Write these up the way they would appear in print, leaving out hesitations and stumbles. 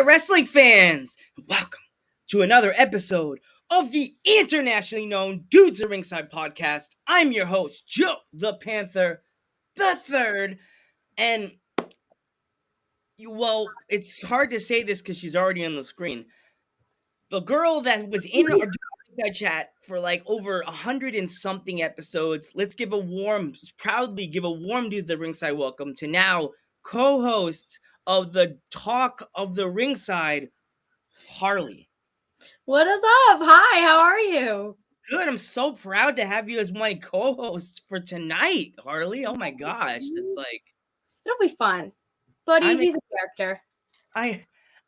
there, wrestling fans! Welcome to another episode of the internationally known Dudes at Ringside podcast. I'm your host, Joe the Panther the Third, and well, it's hard to say this because she's already on the screen. The girl that was in our Ringside chat for like over 100 and something episodes. Let's proudly give a warm Dudes at Ringside welcome to now co-host of the Talk of the Ringside, Harley. What is up? Hi, how are you? Good. I'm so proud to have you as my co-host for tonight, Harley. Oh my gosh. It's like It'll be fun. Buddy, he's a character.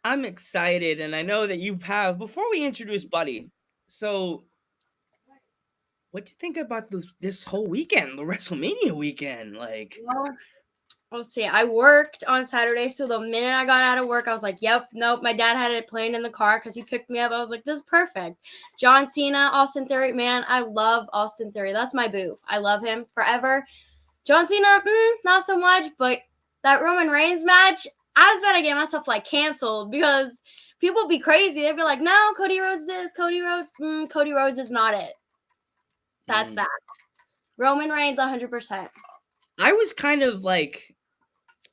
I'm excited, and I know that you have. Before we introduce Buddy, so what'd you think about this whole weekend, the WrestleMania weekend? Like, well, let's see. I worked on Saturday, so the minute I got out of work, I was like, yep, nope. My dad had it playing in the car because he picked me up. I was like, this is perfect. John Cena, Austin Theory, man, I love Austin Theory. That's my boo. I love him forever. John Cena, not so much, but that Roman Reigns match, I was about to get myself like canceled because people be crazy. They'd be like, no, Cody Rhodes this, Cody Rhodes is not it. That's that. Roman Reigns, 100%. I was kind of like,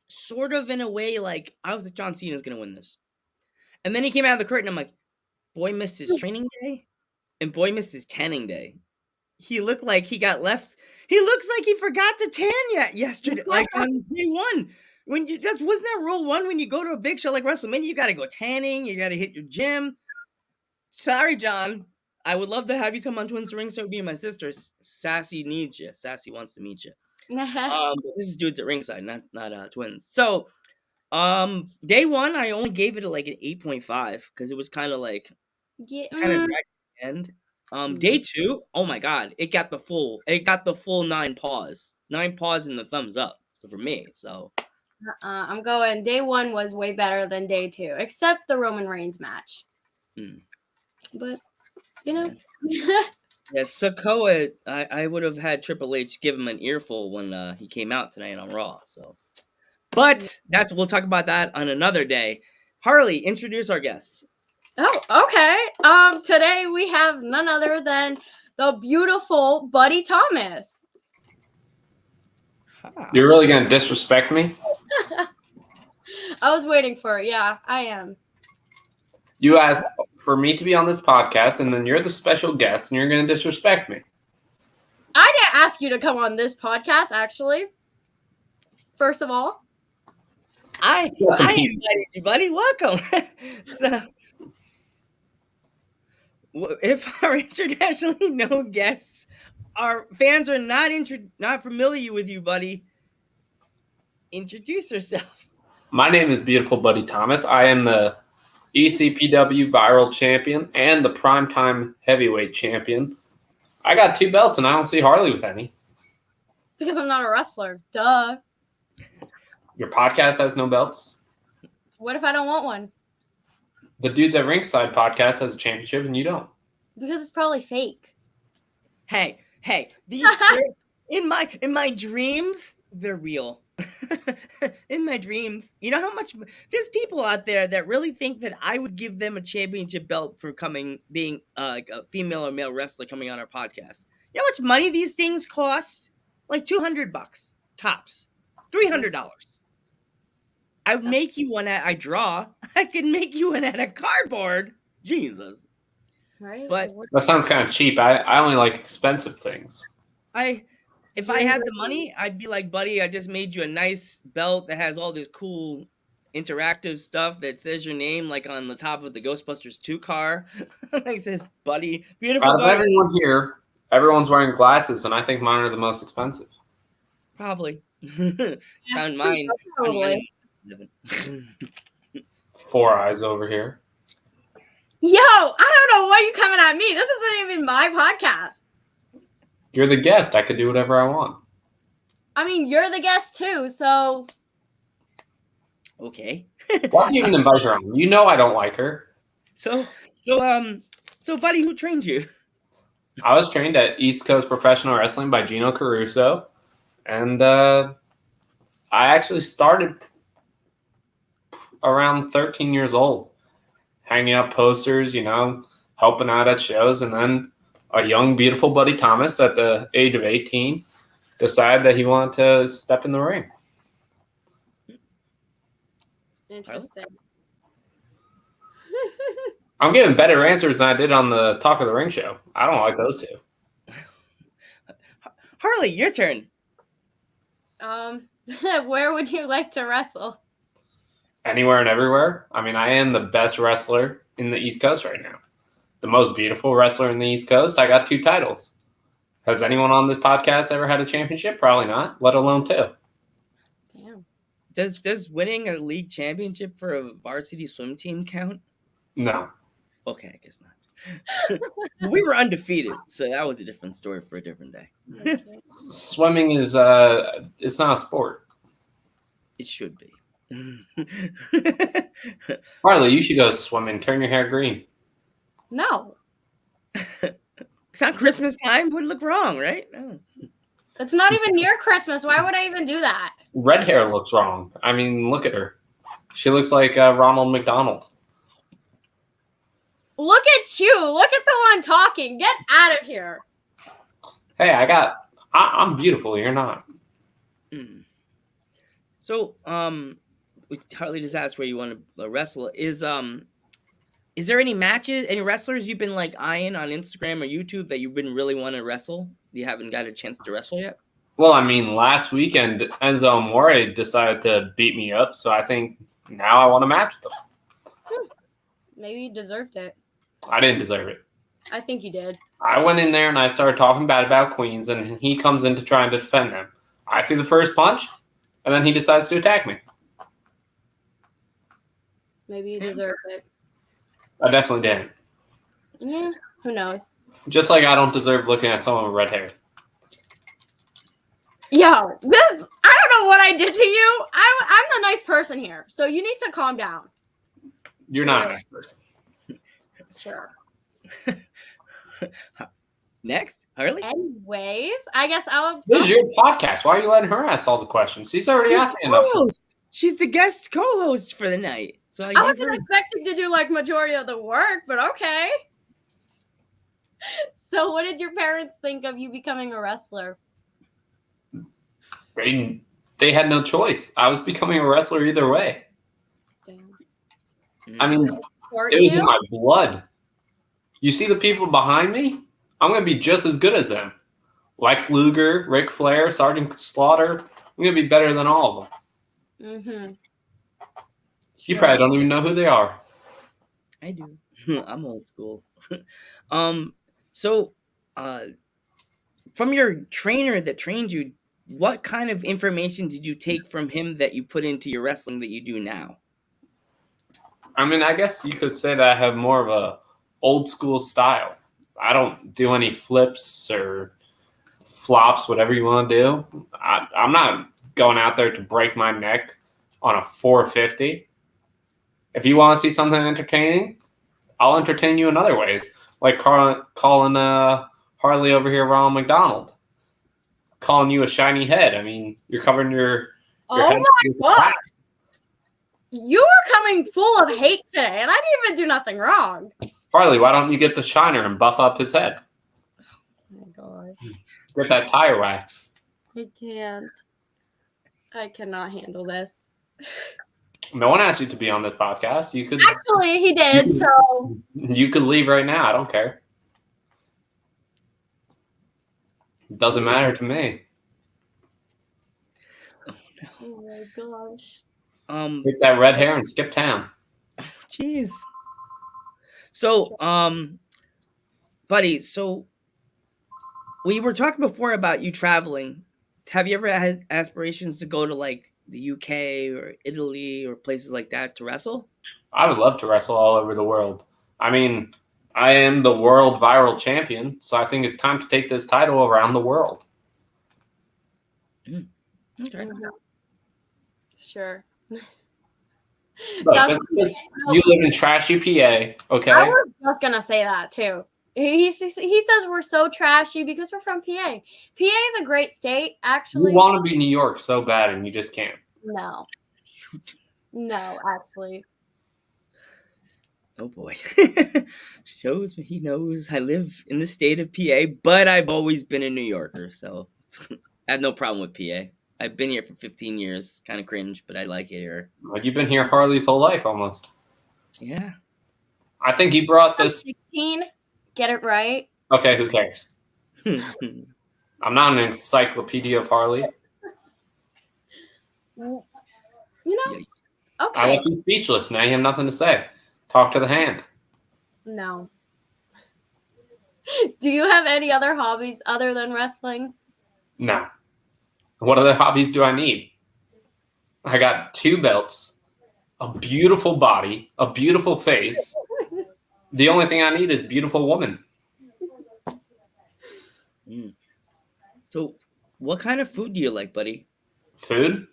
sort of in a way, like, I was like, John Cena's going to win this. And then he came out of the curtain. I'm like, boy missed his training day and boy missed his tanning day. He looked like he got left. He looks like he forgot to tan yesterday, like on day one. Wasn't that rule one? When you go to a big show like WrestleMania, you got to go tanning. You got to hit your gym. Sorry, John. I would love to have you come on Twins Ring. So be my sisters. Sassy needs you. Sassy wants to meet you. But this is Dudes at Ringside, not Twins. So, day one, I only gave it like an 8.5 because it was kind of like kind of dragged to the end. Day two, oh my god, it got the full 9 paws and the thumbs up. So for me, I'm going. Day one was way better than day two, except the Roman Reigns match. But you know, yeah, Sokoa, I would have had Triple H give him an earful when he came out tonight on Raw. So, but we'll talk about that on another day. Harley, introduce our guests. Oh, okay. Today we have none other than the beautiful Buddy Tomas. You're really gonna disrespect me? I was waiting for it. Yeah, I am. You asked for me to be on this podcast, and then you're the special guest, and you're gonna disrespect me. I didn't ask you to come on this podcast, actually. First of all, I invited you, buddy. Welcome. So, if our internationally known guests, our fans are not familiar with you, buddy, introduce yourself. My name is Beautiful Buddy Tomas. I am the ECPW Viral Champion and the Primetime Heavyweight Champion. I got 2 belts, and I don't see Harley with any. Because I'm not a wrestler. Duh. Your podcast has no belts? What if I don't want one? The Dudes at Ringside podcast has a championship, and you don't. Because it's probably fake. Hey, in my dreams, they're real. In my dreams, you know how much there's people out there that really think that I would give them a championship belt for being like a female or male wrestler coming on our podcast. You know how much money these things cost? Like $200 tops, $300. I would make you one I draw. I can make you one out of cardboard. Jesus. Right. But that sounds kind of cheap. I only like expensive things. If I had the money, I'd be like, buddy, I just made you a nice belt that has all this cool interactive stuff that says your name, like on the top of the Ghostbusters 2 car. Like it says, buddy, beautiful. Out of everyone here, everyone's wearing glasses, and I think mine are the most expensive. Probably. Found mine. Probably. 4 eyes over here. Yo, I don't know why you coming at me. This isn't even my podcast. You're the guest. I could do whatever I want. I mean, you're the guest too, so. Okay. Why do you even invite her on? You know I don't like her. So, buddy, who trained you? I was trained at East Coast Professional Wrestling by Gino Caruso, and I actually started around 13 years old. hanging up posters, helping out at shows. And then a young, beautiful Buddy Thomas at the age of 18 decided that he wanted to step in the ring. Interesting. I'm getting better answers than I did on the Talk of the Ring show. I don't like those two. Harley, your turn. Where would you like to wrestle? Anywhere and everywhere. I mean, I am the best wrestler in the East Coast right now. The most beautiful wrestler in the East Coast. I got 2 titles. Has anyone on this podcast ever had a championship? Probably not, let alone 2. Damn. Does winning a league championship for a varsity swim team count? No. Okay, I guess not. We were undefeated, so that was a different story for a different day. Okay. Swimming is it's not a sport. It should be. Harley, you should go swimming. Turn your hair green. No, It's not Christmas time. Would look wrong, right? Oh. it's not even near Christmas. Why would I even do that? Red hair looks wrong. I mean, look at her. She looks like Ronald McDonald. Look at you. Look at the one talking. Get out of here. Hey, I'm beautiful. You're not. Mm. So, Harley just asked where you want to wrestle. Is there any matches, any wrestlers you've been like eyeing on Instagram or YouTube that you've been really want to wrestle? You haven't got a chance to wrestle yet? Well, I mean, last weekend, Enzo Amore decided to beat me up, so I think now I want to match with him. Maybe you deserved it. I didn't deserve it. I think you did. I went in there and I started talking bad about Queens, and he comes in to try and defend them. I threw the first punch, and then he decides to attack me. Maybe you deserved it. I definitely didn't. Yeah, who knows? Just like I don't deserve looking at someone with red hair. Yo, I don't know what I did to you. I'm the nice person here, so you need to calm down. You're not a nice person. Sure. Next, Harley? Anyways, I guess I'll. This is your podcast. Why are you letting her ask all the questions? She's already asking enough. She's the guest co-host for the night. So I wasn't expecting to do like majority of the work, but okay. So, what did your parents think of you becoming a wrestler? They had no choice. I was becoming a wrestler either way. Damn. I mean, Support it was you? in my blood. You see the people behind me? I'm going to be just as good as them. Lex Luger, Ric Flair, Sergeant Slaughter. I'm going to be better than all of them. Mm-hmm. You probably don't even know who they are. I do. I'm old school. So, from your trainer that trained you, what kind of information did you take from him that you put into your wrestling that you do now? I mean, I guess you could say that I have more of a old school style. I don't do any flips or flops, whatever you want to do. I'm not going out there to break my neck on a 450. If you want to see something entertaining, I'll entertain you in other ways, like calling Harley over here Ronald McDonald, calling you a shiny head. I mean, you're covering your Oh head my with God. black. You are coming full of hate today, and I didn't even do nothing wrong. Harley, why don't you get the shiner and buff up his head? Oh my God. Get that tire wax. I can't. I cannot handle this. No one asked you to be on this podcast. You could Actually, he did, so. You could leave right now. I don't care. It doesn't matter to me. Oh my gosh. Get that red hair and skip town. Jeez. So, buddy, so we were talking before about you traveling. Have you ever had aspirations to go to like the UK or Italy or places like that to wrestle? I would love to wrestle all over the world. I mean, I am the world viral champion, so I think it's time to take this title around the world. Okay. Sure. Look, That's- you live in trashy PA, okay? I was just gonna say that too. He says we're so trashy because we're from PA. PA is a great state, actually. You want to be New York so bad, and you just can't. No, actually. Oh boy. Shows he knows I live in the state of PA, but I've always been a New Yorker, so I have no problem with PA. I've been here for 15 years. Kind of cringe, but I like it here. Like you've been here Harley's whole life almost. Yeah. I think he brought I'm this. 16. Get it right. Okay, who cares? Hmm. I'm not an encyclopedia of Harley. You know? Yeah. I Okay. left you speechless. Now you have nothing to say. Talk to the hand. No. Do you have any other hobbies other than wrestling? No. What other hobbies do I need? I got 2 belts, a beautiful body, a beautiful face. The only thing I need is beautiful woman. Mm. So, what kind of food do you like, buddy? Food?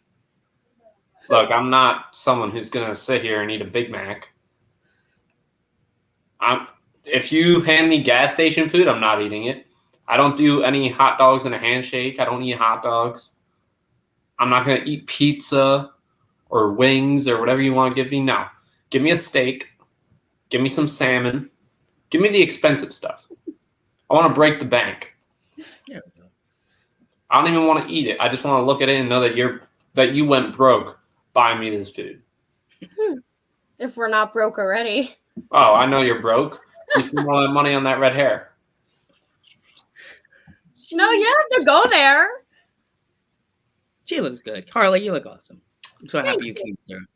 Look, I'm not someone who's gonna sit here and eat a Big Mac. If you hand me gas station food, I'm not eating it. I don't do any hot dogs in a handshake. I don't eat hot dogs. I'm not gonna eat pizza or wings or whatever you want to give me. No. Give me a steak. Give me some salmon. Give me the expensive stuff. I want to break the bank. Yeah. I don't even want to eat it. I just want to look at it and know that you went broke buying me this food. If we're not broke already. Oh, I know you're broke. You spend all that money on that red hair. No, you have to go there. She looks good. Harley, you look awesome. I'm so Thank happy you came there.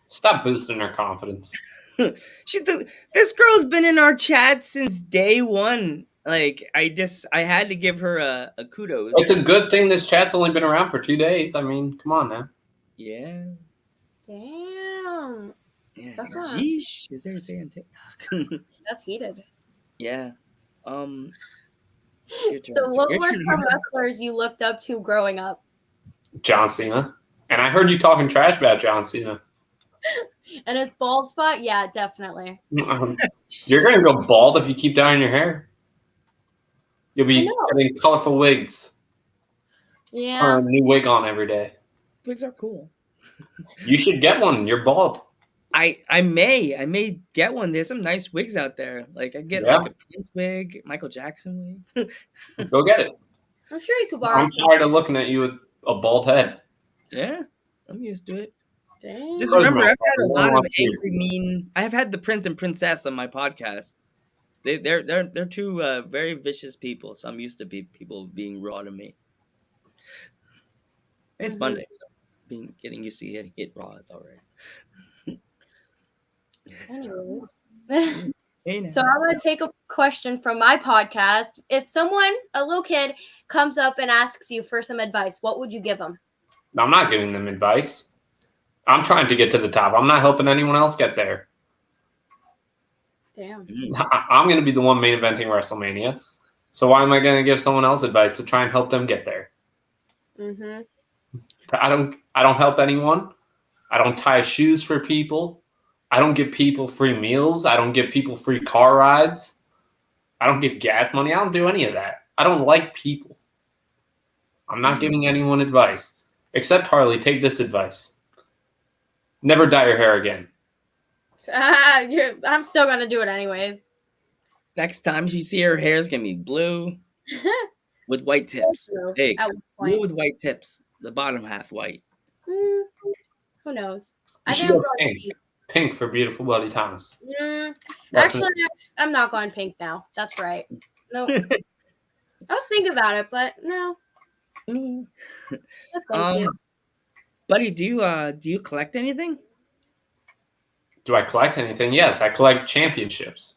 Stop boosting her confidence. This girl's been in our chat since day one. Like I had to give her a kudos. It's a good thing this chat's only been around for 2 days. I mean, come on now. Yeah. Damn. Yeah. That's not- Sheesh. Is there a say on TikTok? That's heated. Yeah. Your turn. So what Your were turn. some wrestlers you looked up to growing up? John Cena. And I heard you talking trash about John Cena. And his bald spot? Yeah, definitely. You're going to go bald if you keep dyeing your hair. You'll I be know. getting colorful wigs. Yeah. A new wig on every day. Wigs are cool. You should get one. You're bald. I may get one. There's some nice wigs out there. Like I get Yeah. like a Prince wig, Michael Jackson wig. Go get it. I'm sure you could borrow I'm some. tired of looking at you with a bald head. Yeah, I'm used to it. Dang. Just Close remember, your I've had a mouth. lot of want to. angry, mean. I have had the prince and princess on my podcasts. They're two very vicious people, so I'm used to people being raw to me. It's Monday, so getting used to getting hit raw. It's all right. Anyways. Hey now. So I want to take a question from my podcast. If someone, a little kid, comes up and asks you for some advice, what would you give them? I'm not giving them advice. I'm trying to get to the top. I'm not helping anyone else get there. Damn. I'm going to be the one main eventing WrestleMania. So why am I going to give someone else advice to try and help them get there? Mm-hmm. I don't help anyone. I don't tie shoes for people. I don't give people free meals. I don't give people free car rides. I don't give gas money. I don't do any of that. I don't like people. I'm not giving anyone advice. Except Harley, take this advice. Never dye your hair again. I'm still going to do it anyways. Next time you see her hair's gonna be blue with white tips. Hey, At one blue point. with white tips. The bottom half white. Who knows? You I should think I'm go going pink. Pink for beautiful Buddy Thomas. pink. That's Actually, I'm not going pink now. That's right. No. I was thinking about it, but no. Me. Thank you. Buddy, do you collect anything? Do I collect anything? Yes, I collect championships.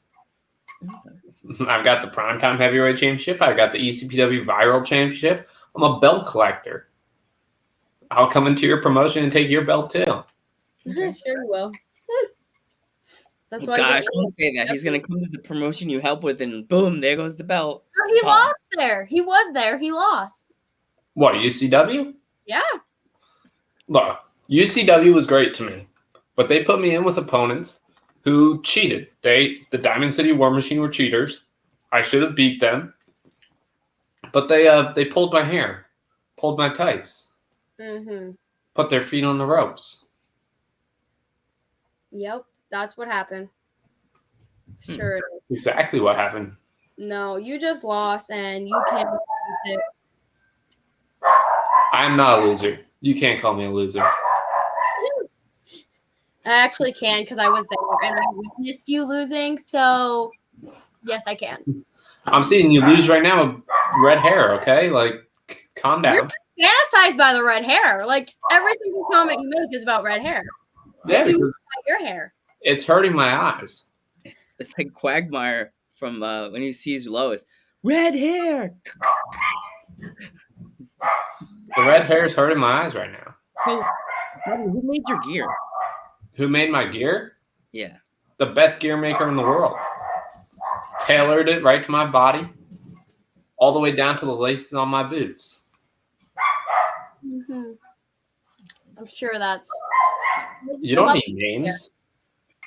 I've got the Primetime Heavyweight Championship. I've got the ECPW Viral Championship. I'm a belt collector. I'll come into your promotion and take your belt too. Okay. Sure you will. That's Oh, why. gosh, don't say that. He's gonna come to the promotion you help with, and boom, there goes the belt. He lost there. He was there. He lost. What, UCW? Yeah. Look, UCW was great to me, but they put me in with opponents who cheated. The Diamond City War Machine were cheaters. I should have beat them, but they pulled my hair, pulled my tights, put their feet on the ropes. Yep. That's what happened. Sure. Exactly what happened. No, you just lost, and you can't fix it. I am not a loser. You can't call me a loser. I actually can because I was there and I witnessed you losing. So, yes, I can. I'm seeing you lose right now with red hair, okay? Like, calm down. You're fantasized by the red hair. Like, every single comment you make is about red hair. Yeah, Maybe because about your hair. it's hurting my eyes. It's like Quagmire from when he sees Lois. Red hair. The red hair is hurting my eyes right now. So, buddy, who made your gear? Who made my gear? Yeah. The best gear maker in the world. Tailored it right to my body, all the way down to the laces on my boots. Mm-hmm. I'm sure that's. You don't need names.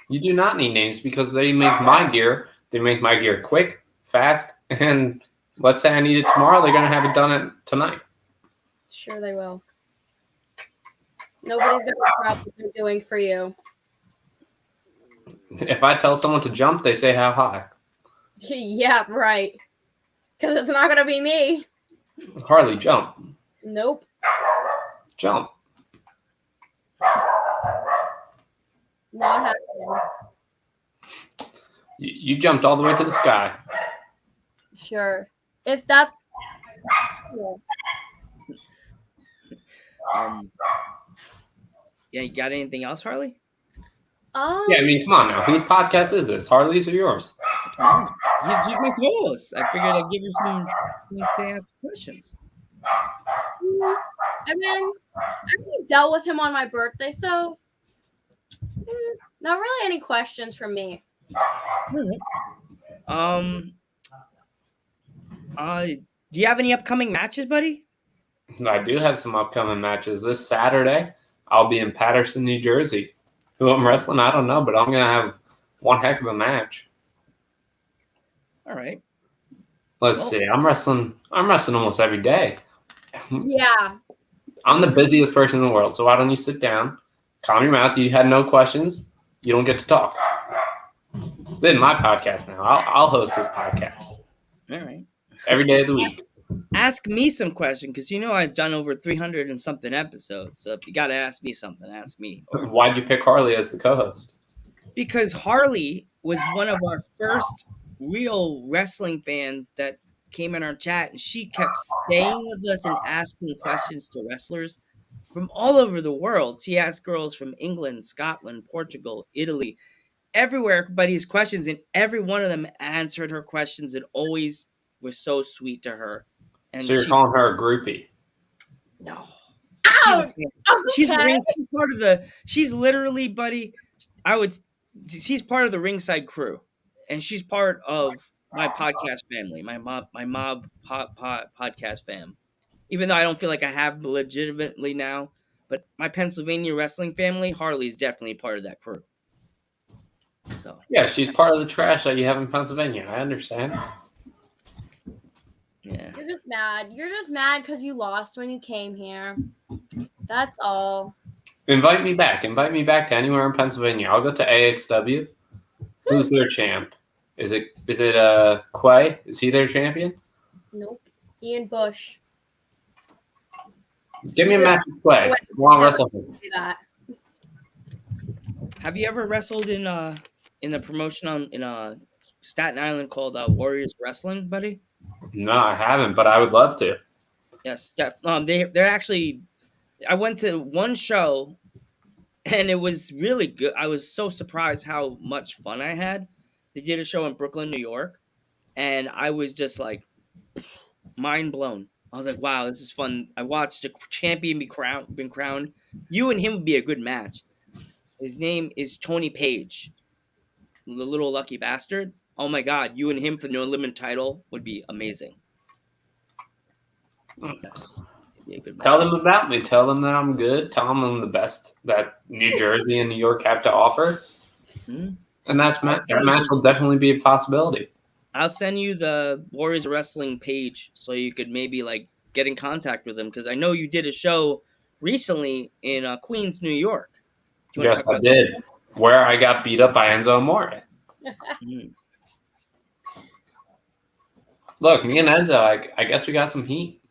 You do not need names because they make my gear. They make my gear quick, fast, and let's say I need it tomorrow, they're going to have it done tonight. Sure, they will. Nobody's going to stop what they're doing for you. If I tell someone to jump, they say how high. Yeah, right. Because it's not going to be me. Harley, jump. Nope. Jump. Not happening. You jumped all the way to the sky. Sure. If that's. Yeah, you got anything else, Harley? Yeah, I mean, come on now. Whose podcast is this? Harley's or yours? It's mine. You're my co-host. I figured I'd give you some to ask questions. I mean, I already dealt with him on my birthday, so not really any questions from me. Do you have any upcoming matches, buddy? I do have some upcoming matches. This Saturday, I'll be in Patterson, New Jersey. Who I'm wrestling, I don't know, but I'm going to have one heck of a match. All right. Let's see. I'm wrestling almost every day. Yeah. I'm the busiest person in the world, so why don't you sit down, calm your mouth. You had no questions. You don't get to talk. This is my podcast now. I'll host this podcast. All right. Every day of the week. Ask me some question because you know I've done over 300 and something episodes. So if you got to ask me something, ask me. Why'd you pick Harley as the co-host? Because Harley was one of our first real wrestling fans that came in our chat, and she kept staying with us and asking questions to wrestlers from all over the world. She asked girls from England, Scotland, Portugal, Italy, everywhere, everybody's questions, and every one of them answered her questions and always was so sweet to her. And so you're calling her a groupie? No. Ouch! She's part of the. She's literally, buddy. She's part of the ringside crew, and she's part of my podcast family, my mob podcast fam. Even though I don't feel like I have legitimately now, but my Pennsylvania wrestling family, Harley's definitely part of that crew. So yeah, she's part of the trash that you have in Pennsylvania. I understand. Yeah. You're just mad. You're just mad because you lost when you came here. That's all. Invite me back. Invite me back to anywhere in Pennsylvania. I'll go to AXW. Who's their champ? Is it Quay? Is he their champion? Nope. Ian Bush. Give me a match with Quay. I want to wrestle him. Have you ever wrestled in the promotion in Staten Island called Warriors Wrestling, buddy? No, I haven't, but I would love to. Yes, they're actually. I went to one show, and it was really good. I was so surprised how much fun I had. They did a show in Brooklyn, New York, and I was just like mind blown. I was like, "Wow, this is fun." I watched a champion been crowned. You and him would be a good match. His name is Tony Page, the little lucky bastard. Oh my God, you and him for the No Limit title would be amazing. Yes, it'd be a good match. Tell them about me. Tell them that I'm good. Tell them I'm the best that New Jersey and New York have to offer. Mm-hmm. And that match will definitely be a possibility. I'll send you the Warriors Wrestling page so you could maybe like get in contact with them because I know you did a show recently in Queens, New York. Yes, I did. Where I got beat up by Enzo Amore. Mm. Look, me and Enzo, I guess we got some heat.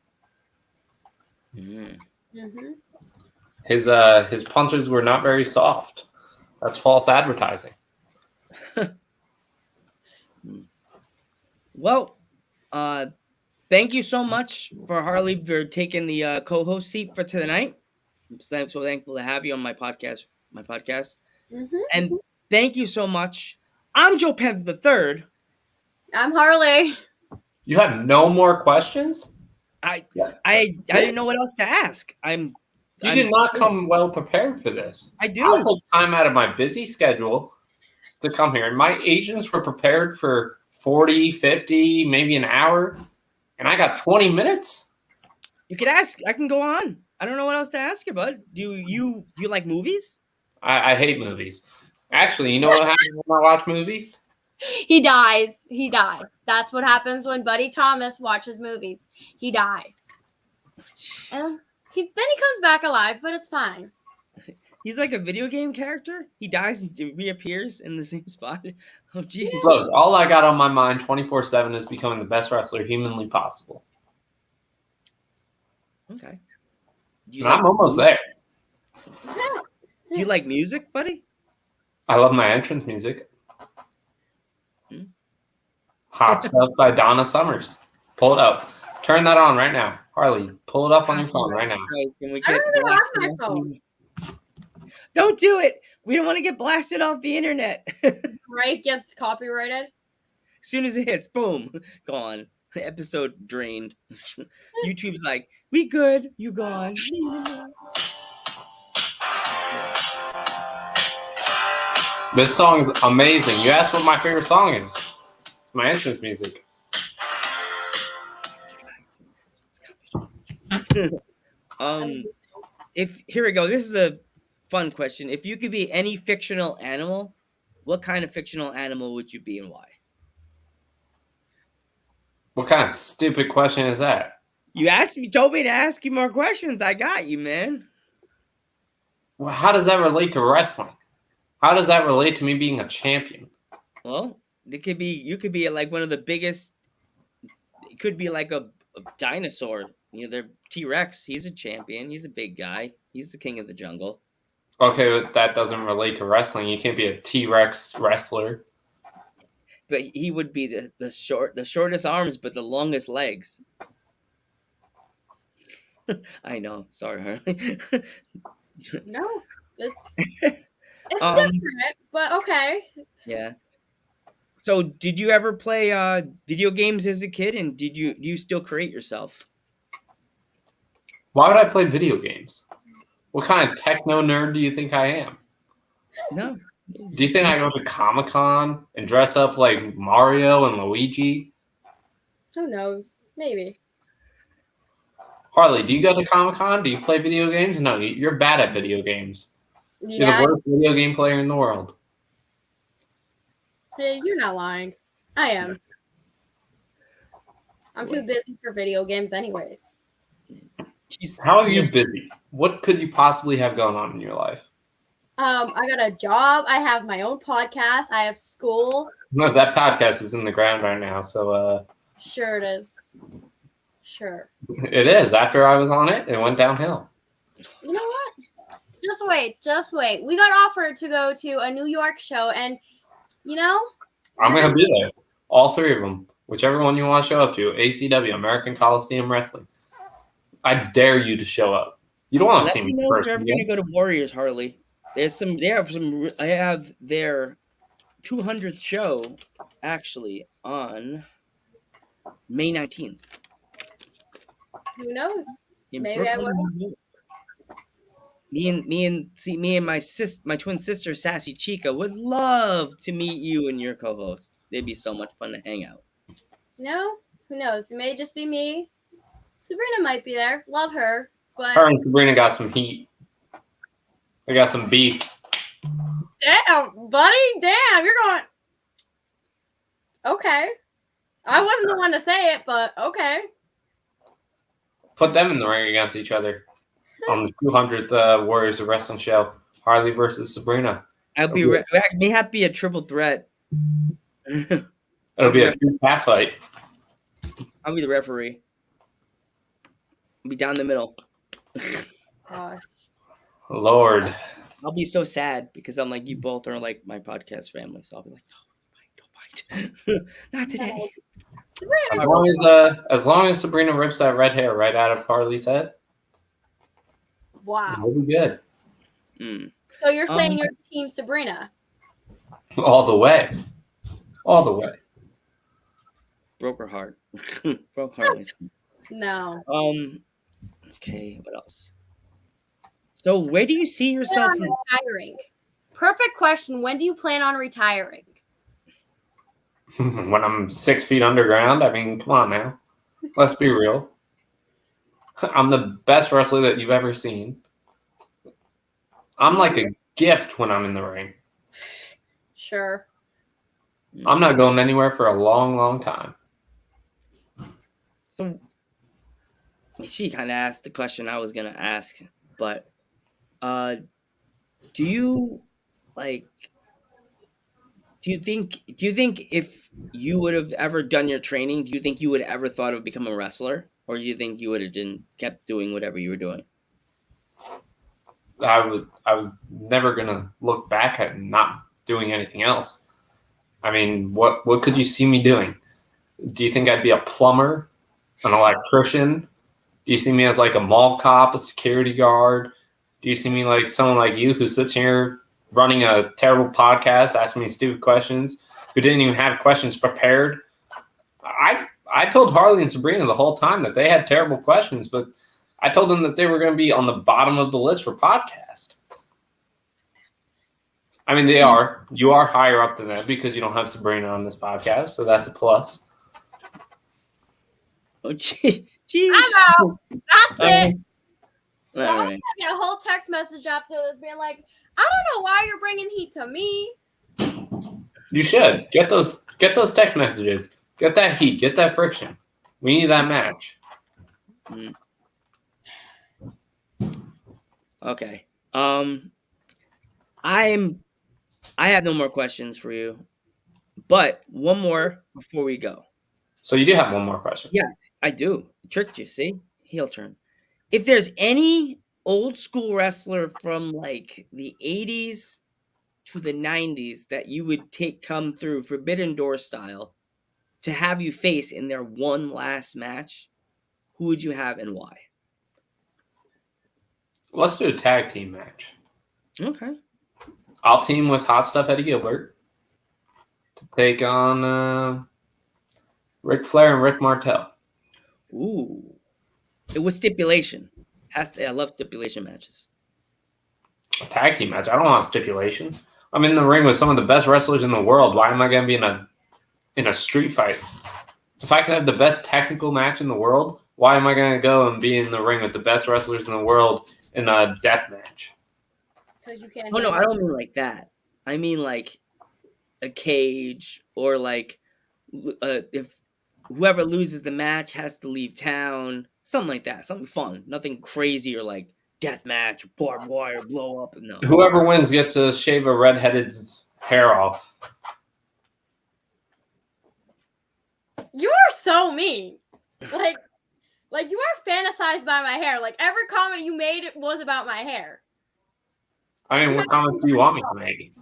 Mm. Mm-hmm. His punches were not very soft. That's false advertising. Well, thank you so much for Harley for taking the co-host seat for tonight. I'm so thankful to have you on my podcast. Mm-hmm. And thank you so much. I'm Joe Panther the Third. I'm Harley. You have no more questions? I Yeah. I didn't know what else to ask. You did not come well prepared for this. I I do. took time out of my busy schedule to come here. And my agents were prepared for 40, 50, maybe an hour. And I got 20 minutes? You could ask. I can go on. I don't know what else to ask you, bud. Do you like movies? I hate movies. Actually, you know what happens when I watch movies? He dies. He dies. That's what happens when Buddy Thomas watches movies. He dies. And then he comes back alive, but it's fine. He's like a video game character. He dies and reappears in the same spot. Oh, jeez. Look, all I got on my mind 24/7 is becoming the best wrestler humanly possible. Okay. Do And I'm almost there. Do you like music, buddy? I love my entrance music. Hmm. Hot Stuff by Donna Summers. Pull it up. Turn that on right now. Harley, pull it up on your phone right now. Can we I get don't even have blasted my off phone. the- Don't do it. We don't want to get blasted off the internet. Right? Gets copyrighted. As soon as it hits, boom, gone. Episode drained. YouTube's like, we good, you gone. This song is amazing. You asked what my favorite song is. It's my entrance music. If here we go. This is a fun question. If you could be any fictional animal, what kind of fictional animal would you be and why? What kind of stupid question is that? You told me to ask you more questions. I got you, man. Well, how does that relate to wrestling? How does that relate to me being a champion? Well, you could be like one of the biggest. It could be like a dinosaur. You know, they're T-Rex. He's a champion. He's a big guy. He's the king of the jungle. Okay, but that doesn't relate to wrestling. You can't be a T-Rex wrestler. But he would be the shortest arms, but the longest legs. I know. Sorry, Harley. No, it's different, but okay. Yeah. So, did you ever play video games as a kid, and do you still create yourself? Why would I play video games? What kind of techno nerd do you think I am? No. Do you think I go to Comic-Con and dress up like Mario and Luigi? Who knows? Maybe. Harley, do you go to Comic-Con? Do you play video games? No, you're bad at video games. You're Yeah, the worst video game player in the world. hey, you're not lying. I am. I'm too busy for video games, anyways. Jeez. How are you busy? What could you possibly have going on in your life? I got a job. I have my own podcast. I have school. No, that podcast is in the ground right now, so Sure it is. Sure. it is. After I was on it, it went downhill. You know what? Just wait. We got offered to go to a New York show, and I'm gonna be there. All three of them, whichever one you want to show up to. ACW, American Coliseum Wrestling. I dare you to show up. You don't want to Let see me me know if first. you're ever going to go to Warriors, Harley. They have their 200th show actually on May 19th. who knows? In Maybe I Brooklyn, will. New York. Me and my twin sister Sassy Chica would love to meet you and your co-host. They'd be so much fun to hang out. Who knows? It may just be me. Sabrina might be there. Love her, but Her and Sabrina got some heat. They got some beef. damn, buddy, damn, you're going. Okay, I wasn't the one to say it, but okay. Put them in the ring against each other on the 200th Warriors of Wrestling show. Harley versus Sabrina. May have to be a triple threat It'll be a true cat fight. I'll be the referee. I'll be down the middle. Gosh. Lord. I'll be so sad because I'm like, you both are like my podcast family. So I'll be like, no, don't fight. Not today. As long as Sabrina rips that red hair right out of Harley's head, Wow. we'll be good. Mm. So you're saying you're Team Sabrina? All the way. All the way. Broke her heart. Broke Harley's. No. Okay, what else? So where do you see yourself in Retiring. Perfect question. When do you plan on retiring? When I'm 6 feet underground, I mean, come on now. Let's be real. I'm the best wrestler that you've ever seen. I'm like a gift when I'm in the ring. Sure. I'm not going anywhere for a long, long time. So she kind of asked the question I was gonna ask, but do you think if you would have ever done your training, do you think you would have ever thought of becoming a wrestler, or do you think you would have kept doing whatever you were doing? I was never gonna look back at not doing anything else. I mean, what could you see me doing? Do you think I'd be a plumber, an electrician? Do you see me as like a mall cop, a security guard? Do you see me like someone like you who sits here running a terrible podcast, asking me stupid questions, who didn't even have questions prepared? I told Harley and Sabrina the whole time that they had terrible questions, but I told them that they were going to be on the bottom of the list for podcast. I mean, they are. You are higher up than that because you don't have Sabrina on this podcast, so that's a plus. Oh, geez. I'm out. That's it. All Well, I'm right. getting a whole text message after this being like, I don't know why you're bringing heat to me. You should get those text messages, get that heat, get that friction. We need that match. Okay. I have no more questions for you, but one more before we go. So you do have one more question. Yes, I do. Tricked you. See, heel turn. If there's any old school wrestler from like the 80s to the 90s that you would come through Forbidden Door style to have you face in their one last match, who would you have and why? Let's do a tag team match. Okay. I'll team with Hot Stuff Eddie Gilbert to take on Ric Flair and Rick Martel. Ooh. It was stipulation. I love stipulation matches. A tag team match. I don't want a stipulation. I'm in the ring with some of the best wrestlers in the world. Why am I going to be in a street fight? If I could have the best technical match in the world, why am I going to go and be in the ring with the best wrestlers in the world in a death match? Because you can't. Oh no, I don't mean like that. I mean like a cage, or like if whoever loses the match has to leave town, something like that. Something fun, nothing crazy or like death match, barbed wire, blow up. No. Whoever wins gets to shave a redheaded's hair off. You are so mean. Like you are fantasized by my hair. Like every comment you made was about my hair. I mean, what comments do you want me to make?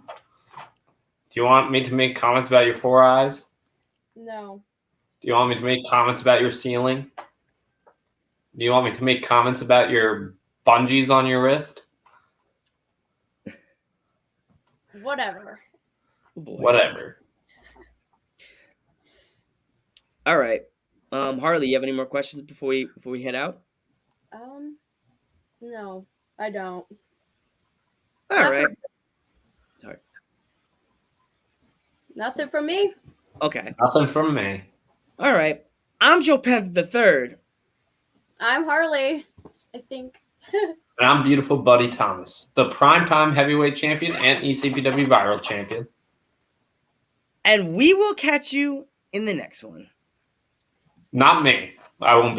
Do you want me to make comments about your 4 eyes? No. Do you want me to make comments about your ceiling? Do you want me to make comments about your bungees on your wrist? Whatever. Oh boy. Whatever. All right. Harley, you have any more questions before we head out? No, I don't. All right. Sorry. Nothing from me. Okay. Nothing from me. All right. I'm Joe Panther the Third. I'm Harley, I think. And I'm beautiful Buddy Tomas, the primetime heavyweight champion and ECPW viral champion. And we will catch you in the next one. Not me. I won't be.